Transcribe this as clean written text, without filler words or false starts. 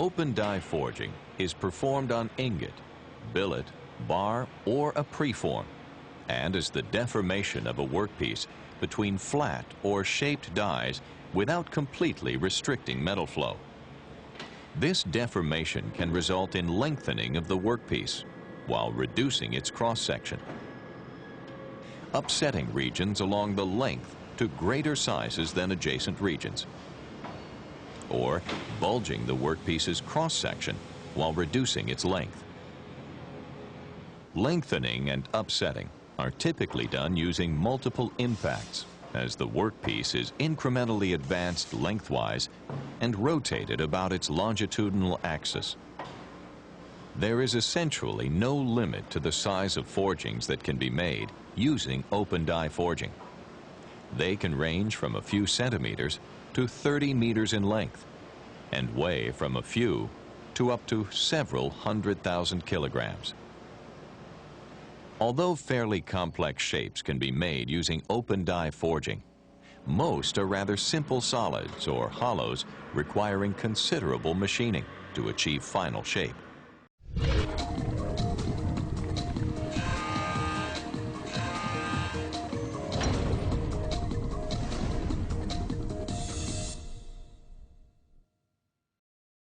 Open die forging is performed on ingot, billet, bar, or a preform, and is the deformation of a workpiece between flat or shaped dies without completely restricting metal flow. This deformation can result in lengthening of the workpiece while reducing its cross-section, upsetting regions along the length to greater sizes than adjacent regions, or bulging the workpiece's cross-section while reducing its length. Lengthening and upsetting are typically done using multiple impacts, as the workpiece is incrementally advanced lengthwise and rotated about its longitudinal axis. There is essentially no limit to the size of forgings that can be made using open die forging. They can range from a few centimeters to 30 meters in length and weigh from a few to up to several 100,000 kilograms. Although fairly complex shapes can be made using open die forging, most are rather simple solids or hollows requiring considerable machining to achieve final shape.